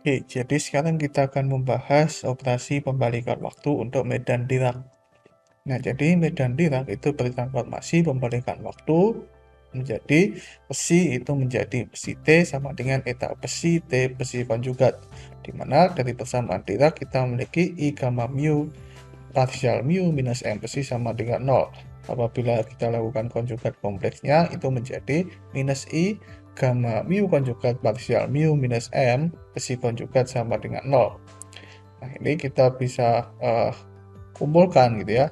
Oke, jadi sekarang kita akan membahas operasi pembalikan waktu untuk medan Dirac. Nah, jadi medan Dirac itu bertransformasi pembalikan waktu menjadi besi itu menjadi besi T sama dengan eta besi T besi konjugat. Di mana dari persamaan Dirac kita memiliki I gamma mu parsial mu minus M besi sama dengan 0. Apabila kita lakukan konjugat kompleksnya itu menjadi minus I gamma mu konjugat parsial mu minus M besi konjugat sama dengan 0. Nah, ini kita bisa kumpulkan gitu ya.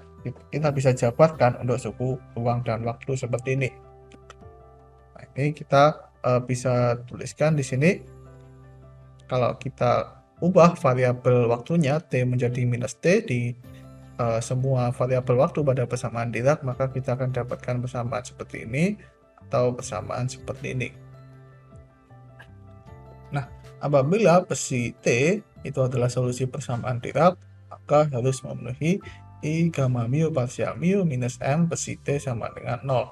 Kita bisa jabarkan untuk suku ruang dan waktu seperti ini. Nah, ini kita bisa tuliskan di sini. Kalau kita ubah variabel waktunya T menjadi minus T di semua variabel waktu pada persamaan Dirac, maka kita akan dapatkan persamaan seperti ini atau persamaan seperti ini. Nah, apabila besi T itu adalah solusi persamaan Dirac, maka harus memenuhi I gamma mu parsial mu minus M besi T sama dengan 0.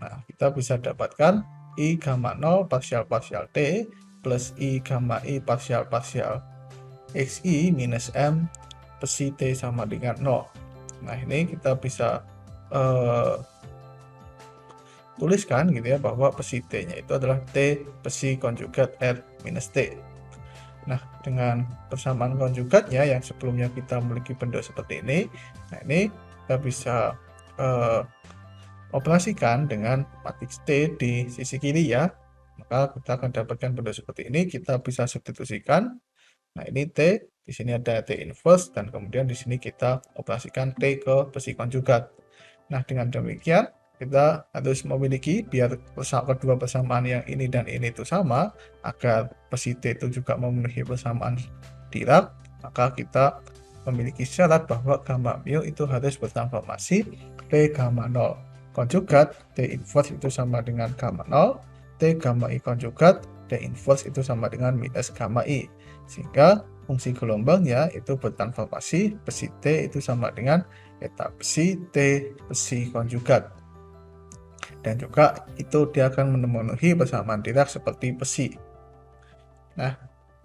Nah, kita bisa dapatkan I gamma 0 parsial T plus I gamma I parsial XI minus M besi T sama dengan 0. Nah, ini kita bisa tuliskan gitu ya, bahwa besi T-nya itu adalah T besi konjugat R minus T. Nah, dengan persamaan konjugatnya yang sebelumnya kita memiliki bentuk seperti ini, nah ini kita bisa operasikan dengan matriks T di sisi kiri ya, maka kita akan dapatkan bentuk seperti ini. Kita bisa substitusikan. Nah, ini T, di sini ada T inverse, dan kemudian di sini kita operasikan T ke besi konjugat. Nah, dengan demikian kita harus memiliki, biar kedua persamaan yang ini dan ini itu sama, agar besi T itu juga memenuhi persamaan Dirac, maka kita memiliki syarat bahwa gamma mu itu harus bertransformasi T gamma 0 konjugat T inverse itu sama dengan gamma 0, T gamma I konjugat T inverse itu sama dengan minus gamma I, sehingga fungsi gelombangnya itu bertransformasi besi T itu sama dengan eta besi T besi konjugat, dan juga itu dia akan memenuhi persamaan Dirac seperti besi. Nah,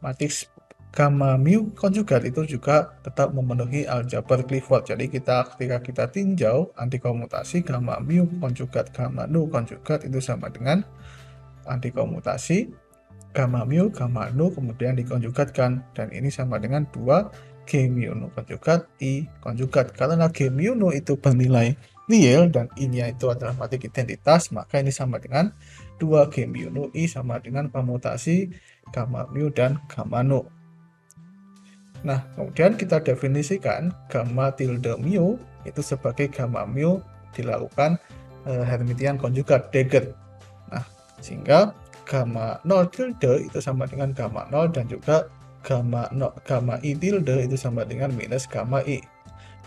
matriks gamma mu konjugat itu juga tetap memenuhi aljabar Clifford. Jadi ketika kita tinjau antikomutasi gamma mu konjugat gamma nu konjugat itu sama dengan antikomutasi gamma mu gamma nu kemudian dikonjugatkan, dan ini sama dengan 2 G mu nu konjugat I konjugat. Karena G mu nu itu bernilai real dan I-nya itu adalah matrik identitas, maka ini sama dengan 2 G mu nu I sama dengan permutasi gamma mu dan gamma nu. Nah, kemudian kita definisikan gamma tilde mu itu sebagai gamma mu dilakukan Hermitian konjugat Dagger. Nah, sehingga gamma 0 tilde itu sama dengan gamma 0, dan juga gamma I tilde itu sama dengan minus gamma I.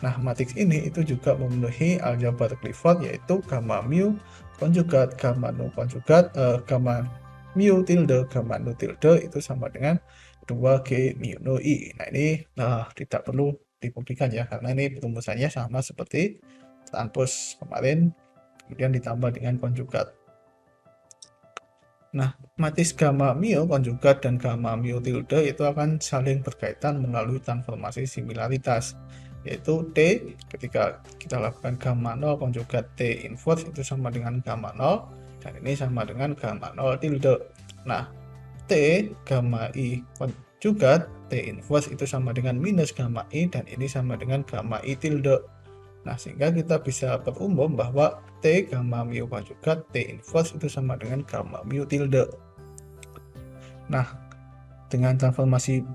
Nah, matriks ini itu juga memenuhi aljabar Clifford, yaitu gamma mu konjugat gamma nu konjugat gamma mu tilde gamma nu tilde itu sama dengan 2 G mu nu I. Nah, ini tidak perlu dibuktikan ya, karena ini perumusannya sama seperti transpos kemarin, kemudian ditambah dengan konjugat. Nah, matriks gamma mu konjugat dan gamma mu tilde itu akan saling berkaitan melalui transformasi similaritas, yaitu T ketika kita lakukan gamma 0 konjugat T inverse itu sama dengan gamma 0, dan ini sama dengan gamma 0 tilde. Nah, T gamma I konjugat T inverse itu sama dengan minus gamma I, dan ini sama dengan gamma I tilde. Nah, sehingga kita bisa berumum bahwa T gamma mu konjugat T inverse itu sama dengan gamma mu tilde. Nah, dengan transformasi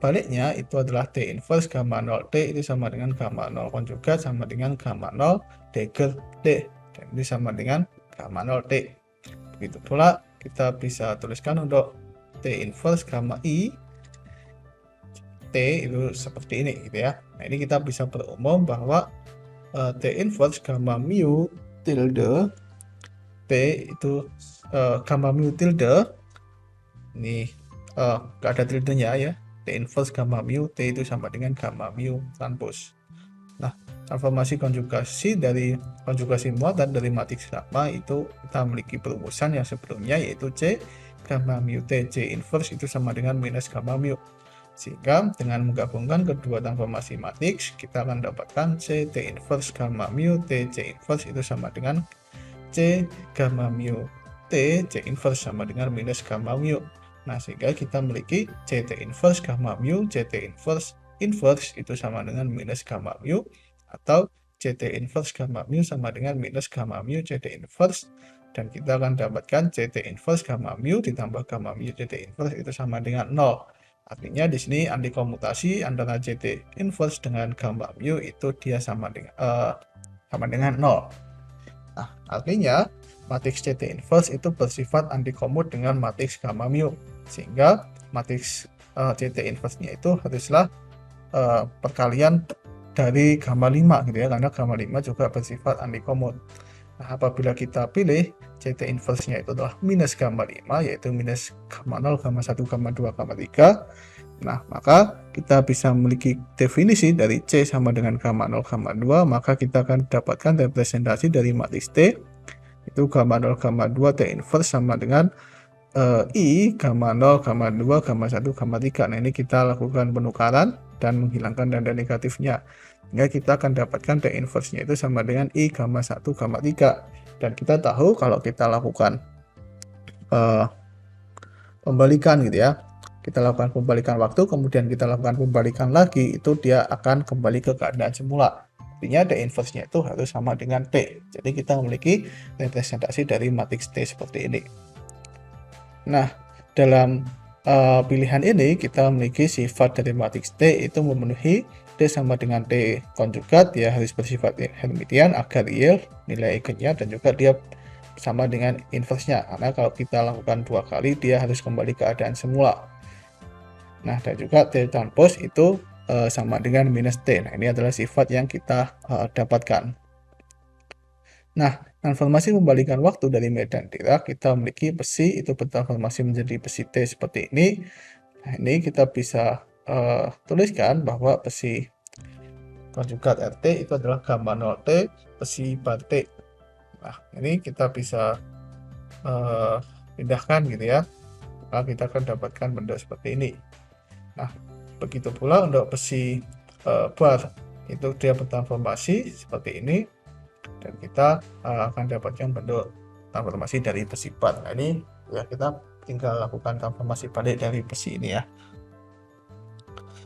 baliknya itu adalah T inverse gamma 0 T itu sama dengan gamma 0 konjugat sama dengan gamma 0 Dagger T, dan ini sama dengan gamma 0 T. Begitu pula kita bisa tuliskan untuk T inverse gamma I T itu seperti ini gitu ya. Nah, ini kita bisa berumum bahwa T inverse gamma mu tilde T itu gamma mu tilde ini nggak ada tildenya ya, T inverse gamma mu T itu sama dengan gamma mu transpos. Nah, transformasi konjugasi dari konjugasi muatan dari matriks gamma itu kita memiliki perumusan yang sebelumnya, yaitu C gamma mu T C inverse itu sama dengan minus gamma mu. Sehingga dengan menggabungkan kedua transformasi matriks, kita akan dapatkan C T inverse gamma mu T C inverse itu sama dengan C gamma mu T C inverse sama dengan minus gamma mu. Nah, sehingga kita memiliki CT inverse gamma mu CT inverse itu sama dengan minus gamma mu, atau CT inverse gamma mu sama dengan minus gamma mu CT inverse, dan kita akan dapatkan CT inverse gamma mu ditambah gamma mu CT inverse itu sama dengan 0. Artinya di sini antikomutasi antara CT inverse dengan gamma mu itu dia sama dengan 0. Nah, artinya matriks CT inverse itu bersifat antikomut dengan matriks gamma mu, sehingga matriks CT inverse-nya itu haruslah perkalian dari gamma 5 gitu ya, karena gamma 5 juga bersifat antikomut. Nah, apabila kita pilih CT inverse-nya itu adalah minus gamma 5, yaitu minus gamma 0, gamma 1, gamma 2, gamma 3. Nah, maka kita bisa memiliki definisi dari C sama dengan gamma 0, gamma 2, maka kita akan dapatkan representasi dari matriks T, itu gamma 0, gamma 2, T inverse sama dengan I, gamma 0, gamma 2, gamma 1, gamma 3. Nah, ini kita lakukan penukaran dan menghilangkan tanda negatifnya. Sehingga kita akan dapatkan T inverse-nya itu sama dengan I, gamma 1, gamma 3. Dan kita tahu kalau kita lakukan pembalikan gitu ya, kita lakukan pembalikan waktu, kemudian kita lakukan pembalikan lagi, itu dia akan kembali ke keadaan semula. Artinya T inverse-nya itu harus sama dengan T. Jadi kita memiliki representasi dari matriks T seperti ini. Nah, dalam pilihan ini kita memiliki sifat dari matriks T itu memenuhi T sama dengan T konjugat, ya harus bersifat Hermitian agar real nilai eigennya, dan juga dia sama dengan inverse-nya, karena kalau kita lakukan 2 kali dia harus kembali ke keadaan semula. Nah, dan juga T transpose itu sama dengan minus T. Nah, ini adalah sifat yang kita dapatkan. Nah, transformasi pembalikan waktu dari medan Dirac, kita memiliki besi itu bertransformasi menjadi besi T seperti ini. Nah, ini kita bisa tuliskan bahwa besi konjugat RT itu adalah gamma 0T besi bar T. Nah, ini kita bisa pindahkan gitu ya, maka kita akan dapatkan bentuk seperti ini. Nah, begitu pula untuk besi bar, itu dia bertransformasi seperti ini, dan kita akan dapatkan bentuk transformasi dari besi bar. Nah, ini ya kita tinggal lakukan transformasi balik dari besi ini ya.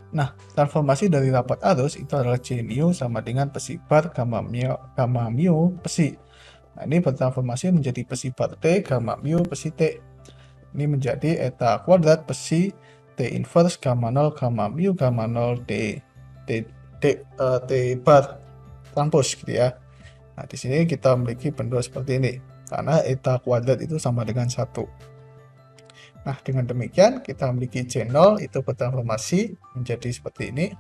Nah, transformasi dari rapat arus itu adalah J mu sama dengan besi bar gamma mu besi. Nah, ini bertransformasi menjadi besi bar T gamma mu besi T. Ini menjadi eta kuadrat besi T inverse gamma 0 gamma mu gamma 0 T bar transpose gitu ya. Nah, di sini kita memiliki bentuk seperti ini karena eta kuadrat itu sama dengan 1. Nah, dengan demikian kita memiliki J0 itu bertransformasi menjadi seperti ini.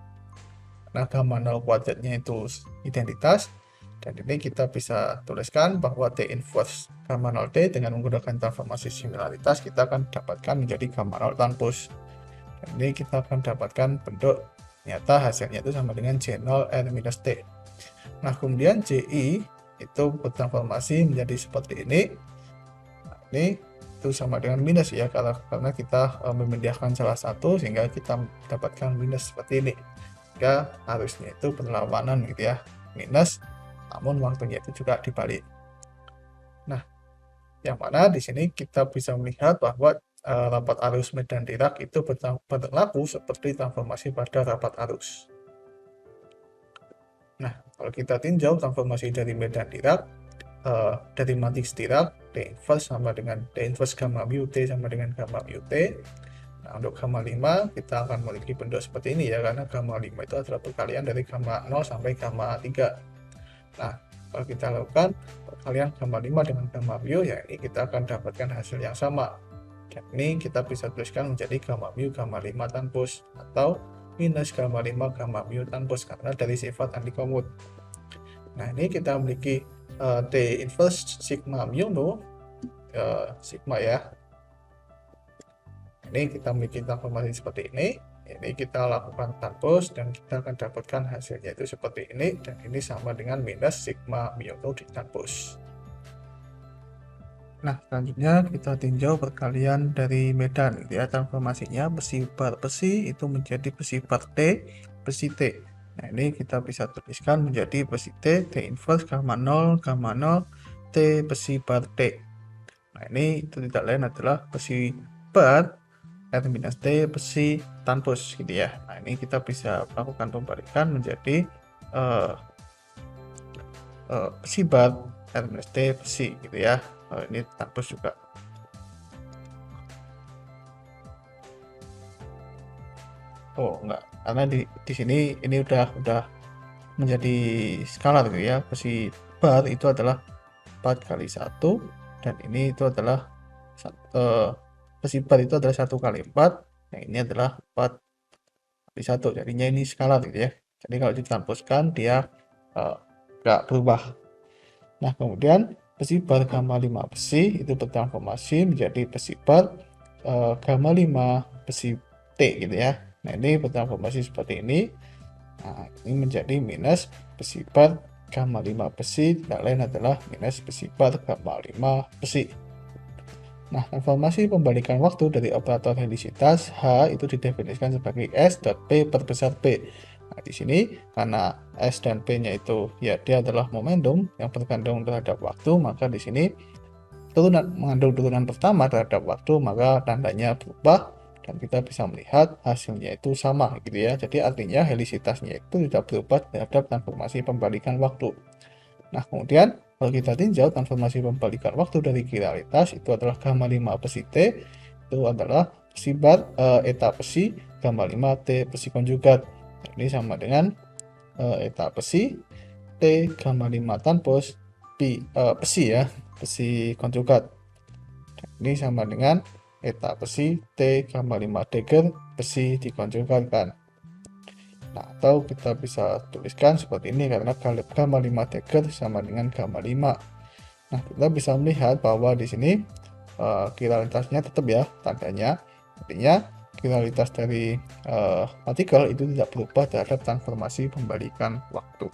Nah, gamma 0 kuadratnya itu identitas, dan ini kita bisa tuliskan bahwa T inverse gamma 0T dengan menggunakan transformasi similaritas kita akan dapatkan menjadi gamma 0 transpose. Dan ini kita akan dapatkan bentuk nyata hasilnya itu sama dengan J0 R-T. Nah, kemudian JI itu bertransformasi menjadi seperti ini. Nah, ini itu sama dengan minus ya, karena kita memindahkan salah satu sehingga kita mendapatkan minus seperti ini. Sehingga harusnya itu berlawanan gitu ya, minus, namun waktunya itu juga dibalik. Nah, yang mana di sini kita bisa melihat bahwa rapat arus medan Dirac itu berlaku seperti transformasi pada rapat arus. Nah, kalau kita tinjau transformasi dari medan Dirac, dari matriks Dirac, T inverse sama dengan T inverse gamma mu T sama dengan gamma mu T. Nah, untuk gamma 5 kita akan memiliki bentuk seperti ini ya, karena gamma 5 itu adalah perkalian dari gamma 0 sampai gamma 3. Nah, kalau kita lakukan perkalian gamma 5 dengan gamma mu, ya ini kita akan dapatkan hasil yang sama. Dan ini kita bisa tuliskan menjadi gamma mu gamma 5 transpose, atau minus gamma 5 gamma mu transpose, karena dari sifat antikomut. Nah, ini kita memiliki T inverse sigma mu sigma ya. Ini kita memiliki transformasi seperti ini. Ini kita lakukan transpose dan kita akan dapatkan hasilnya itu seperti ini, dan ini sama dengan minus sigma mu di transpose. Nah, selanjutnya kita tinjau perkalian dari medan gitu ya. Transformasinya besi bar besi itu menjadi besi bar T, besi T. Nah, ini kita bisa tuliskan menjadi besi T, T inverse gamma 0, gamma 0, T besi bar T. Nah, ini itu tidak lain adalah besi bar R minus T besi tanpus gitu ya. Nah, ini kita bisa melakukan pembalikan menjadi eh, besi bar R minus T besi gitu ya. Ini tanpus juga. Oh, enggak. Karena di sini ini udah menjadi skalar gitu ya. Besi bar itu adalah 4 kali 1 dan ini itu adalah besi bar itu adalah 1 kali 4. Yang ini adalah 4 kali 1. Jadinya ini skalar gitu ya. Jadi kalau ditampuskan dia enggak berubah. Nah, kemudian besi bar gamma 5 besi itu bertransformasi menjadi besi bar gamma 5 besi T gitu ya. Nah, ini bertransformasi seperti ini. Nah, ini menjadi minus besi bar gamma 5 besi, tidak lain adalah minus besi bar gamma 5 besi. Nah, transformasi pembalikan waktu dari operator helisitas H itu didefinisikan sebagai S dot P perbesar P. Nah, di sini karena S dan P-nya itu ya dia adalah momentum yang bergantung terhadap waktu, maka di sini mengandung turunan pertama terhadap waktu, maka tandanya berubah dan kita bisa melihat hasilnya itu sama gitu ya. Jadi artinya helisitasnya itu tidak berubah terhadap transformasi pembalikan waktu. Nah, kemudian kalau kita tinjau transformasi pembalikan waktu dari kiralitas itu adalah gamma 5 besi T itu adalah besi bar eta besi gamma 5 T besi konjugat. Nah, ini sama dengan eta besi T gamma 5 tanpus besi ya, besi konjugat. Ini sama dengan eta besi T gamma 5 dagger besi dikonjugatkan. Nah, atau kita bisa tuliskan seperti ini karena gamma 5 dagger sama dengan gamma 5. Nah, kita bisa melihat bahwa di sini kiralitasnya tetap ya tandanya. Artinya kiralitas dari partikel itu tidak berubah terhadap transformasi pembalikan waktu.